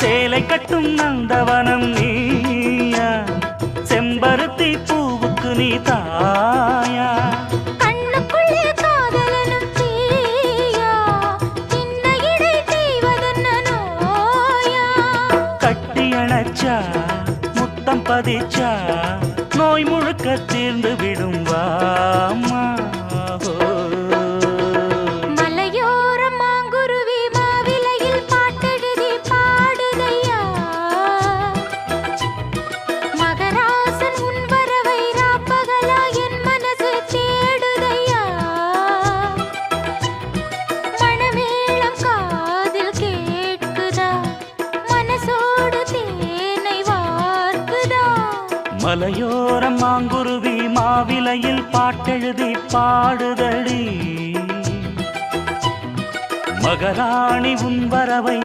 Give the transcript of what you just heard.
சேலை கட்டும் நந்தவனம் நீயா, செம்பருத்தி பூவுக்கு நீ தாயா. கண்ணுக்குள்ளே காதலனும் தீயா, சின்ன இடை செய்வதென்ன நோயா. கட்டி அணைச்சா முத்தம் பதிச்சா நோய் முழுக்க தீர்ந்து விடும் வாமா. மலையோரம் மாங்குருவி மாவிலையில் பாட்டெழுதி பாடுதையா, மகராசன் உன் வரவை ராப்பகலா என் மனசு தேடுதையா. மணமேளம் காதில் கேட்குதா, மனசோடு தேனை வார்க்குதா. மலையோரம் மாங்குருவி மாவிலையில் பாட்டெழுதி பாடுதடி, மகராணி உன் வரவை